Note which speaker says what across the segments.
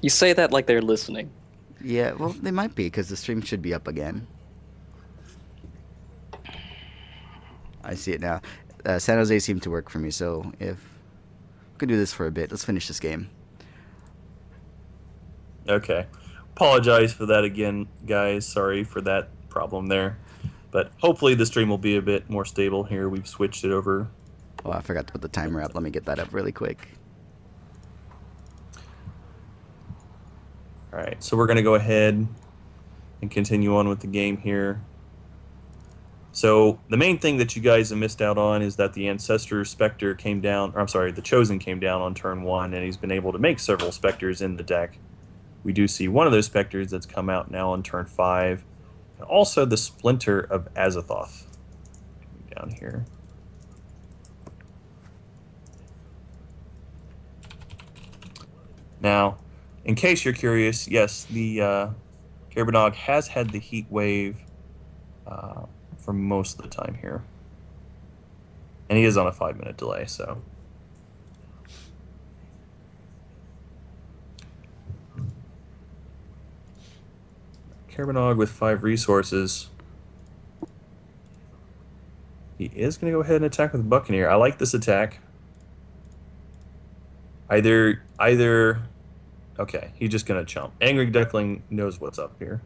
Speaker 1: You say that like they're listening.
Speaker 2: Yeah, well, they might be because the stream should be up again. I see it now. San Jose seemed to work for me, so if we can do this for a bit, let's finish this game.
Speaker 3: Okay. Apologize for that again, guys. Sorry for that problem there. But hopefully the stream will be a bit more stable here. We've switched it over.
Speaker 2: Oh, I forgot to put the timer up. Let me get that up really quick.
Speaker 3: All right, so we're going to go ahead and continue on with the game here. So the main thing that you guys have missed out on is that the Ancestor Spectre came down, or I'm sorry, the Chosen came down on turn 1, and he's been able to make several Spectres in the deck. We do see one of those Spectres that's come out now on turn 5, and also the Splinter of Azathoth down here. Now, in case you're curious, yes, the Caerbannog has had the heat wave for most of the time here. And he is on a 5-minute delay, so. Caerbannog with 5 resources. He is going to go ahead and attack with Buccaneer. I like this attack. Either, okay, he's just going to chump. AngryDucklin knows what's up here.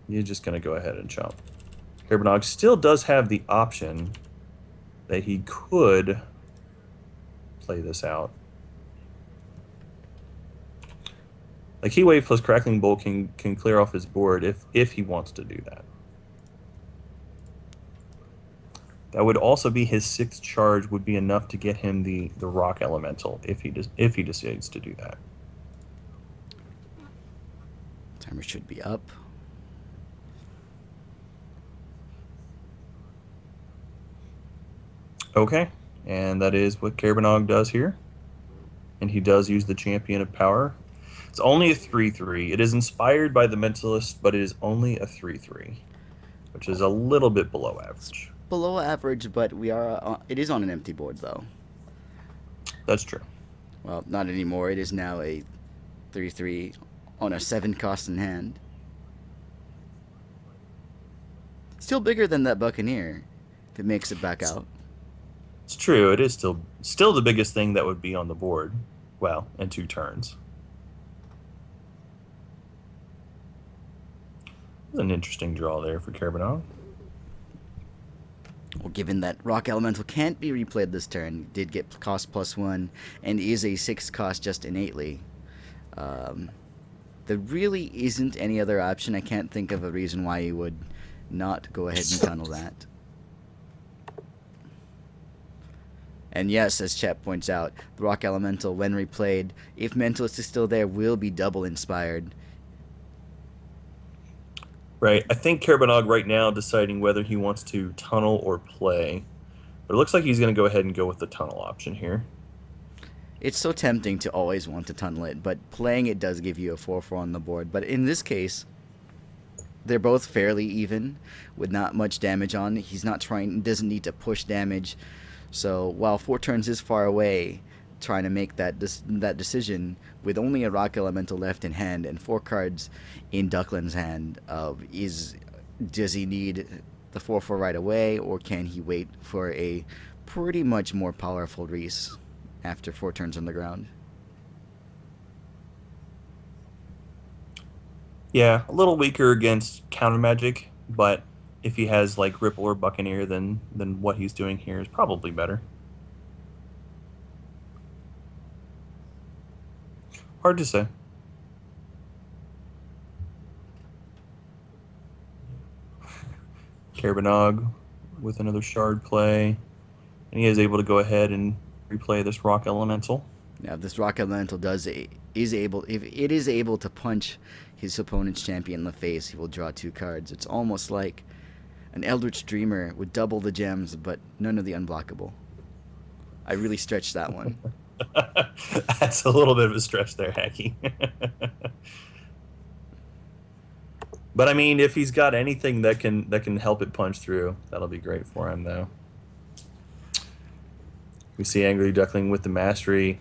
Speaker 3: You're just going to go ahead and chump. Caerbannog still does have the option that he could play this out. Like, Heat Wave plus Crackling Bolt can clear off his board if he wants to do that. That would also be his 6th charge, would be enough to get him the Rock Elemental if he decides to do that.
Speaker 2: Timer should be up.
Speaker 3: Okay, and that is what Caerbannog does here. And he does use the Champion of Power. It's only a 3/3. It is inspired by the Mentalist, but it is only a 3/3, which is a little bit below average.
Speaker 2: Below average, but we are. It is on an empty board, though.
Speaker 3: That's true.
Speaker 2: Well, not anymore. It is now a 3/3 on a 7 cost in hand. Still bigger than that Buccaneer, if it makes it back out.
Speaker 3: It's true. It is still the biggest thing that would be on the board. Well, in 2 turns. An interesting draw there for Caerbannog.
Speaker 2: Well, given that Rock Elemental can't be replayed this turn, did get cost +1, and is a 6 cost just innately. There really isn't any other option. I can't think of a reason why you would not go ahead and tunnel that. And yes, as chat points out, the Rock Elemental, when replayed, if Mentalist is still there, will be double inspired.
Speaker 3: Right. I think Caerbannog right now deciding whether he wants to tunnel or play. But it looks like he's going to go ahead and go with the tunnel option here.
Speaker 2: It's so tempting to always want to tunnel it, but playing it does give you a 4/4 on the board. But in this case, they're both fairly even, with not much damage on. He's not trying, doesn't need to push damage. So while 4 turns is far away, trying to make that decision with only a Rock Elemental left in hand and 4 cards in Ducklin's hand, does he need the 4/4 right away, or can he wait for a pretty much more powerful Reese after 4 turns on the ground?
Speaker 3: Yeah, a little weaker against counter magic, but if he has like Ripple or Buccaneer, then what he's doing here is probably better. Hard to say. Caerbannog with another shard play, and he is able to go ahead and replay this Rock Elemental.
Speaker 2: Now, if this Rock Elemental is able to punch his opponent's champion in the face, he will draw 2 cards. It's almost like an Eldritch Dreamer with double the gems, but none of the unblockable. I really stretched that one.
Speaker 3: That's a little bit of a stretch there, Hacky. But I mean, if he's got anything that can help it punch through, that'll be great for him, though. We see AngryDucklin with the mastery.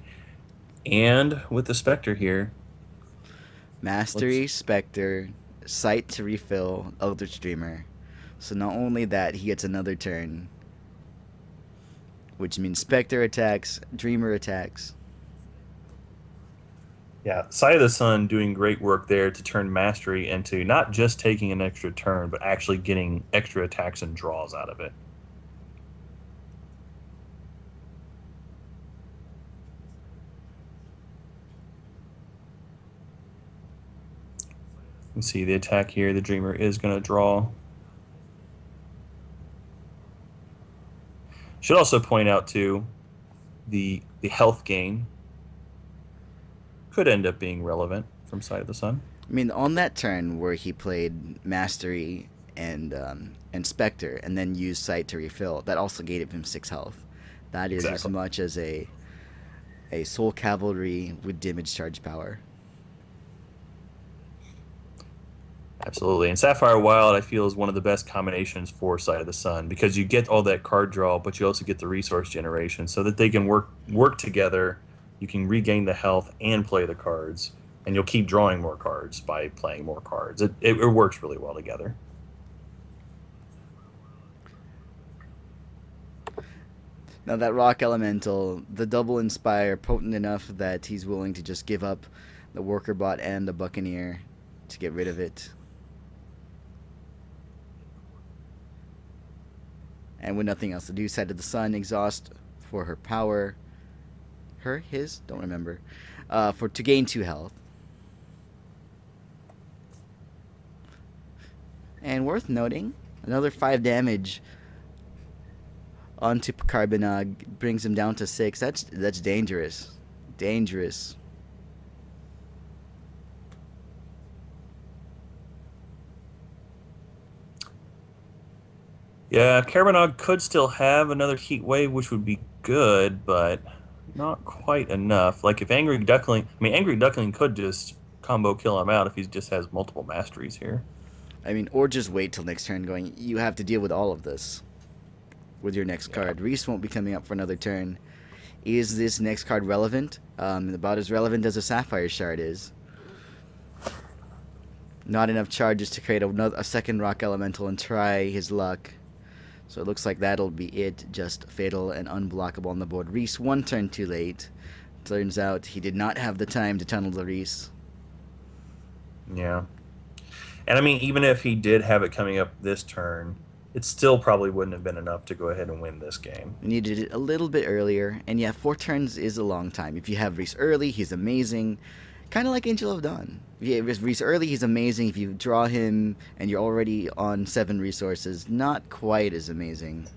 Speaker 3: And with the Spectre here,
Speaker 2: Mastery, Spectre, Sight to refill, Eldritch Dreamer. So not only that, he gets another turn, which means Spectre attacks, Dreamer attacks.
Speaker 3: yeah, Sight of the Sun doing great work there to turn Mastery into not just taking an extra turn, but actually getting extra attacks and draws out of it. You can see the attack here. The Dreamer is going to draw. Should also point out, too, the health gain could end up being relevant from Sight of the Sun.
Speaker 2: I mean, on that turn where he played Mastery and Spectre, and then used Sight to refill, that also gave him 6 health. That is
Speaker 3: Exactly.
Speaker 2: as much as a Soul Cavalry with damage charge power.
Speaker 3: Absolutely. And Sapphire Wild, I feel, is one of the best combinations for Sight of the Sun because you get all that card draw, but you also get the resource generation so that they can work together. You can regain the health and play the cards, and you'll keep drawing more cards by playing more cards. It works really well together.
Speaker 2: Now that Rock Elemental, the double Inspire, potent enough that he's willing to just give up the Worker Bot and the Buccaneer to get rid of it. And with nothing else to do, Sight of the Sun, exhaust for her power. His? Don't remember. To gain 2 health. And worth noting, another 5 damage onto Caerbannog brings him down to 6. That's dangerous. Dangerous.
Speaker 3: Yeah, Caerbannog could still have another Heat Wave, which would be good, but not quite enough. Like if AngryDucklin could just combo kill him out if he just has multiple masteries here.
Speaker 2: I mean, or just wait till next turn going, you have to deal with all of this with your next card. Reese won't be coming up for another turn. Is this next card relevant? About as relevant as a Sapphire Shard is. Not enough charges to create a second Rock Elemental and try his luck. So it looks like that'll be it. Just Fatal and unblockable on the board. Reese 1 turn too late. Turns out he did not have the time to tunnel the Reese.
Speaker 3: Yeah. And I mean, even if he did have it coming up this turn, it still probably wouldn't have been enough to go ahead and win this game.
Speaker 2: We needed it a little bit earlier. And yeah, 4 turns is a long time. If you have Reese early, he's amazing. Kind of like Angel of Dawn. If you have Reese early, he's amazing. If you draw him and you're already on 7 resources, not quite as amazing.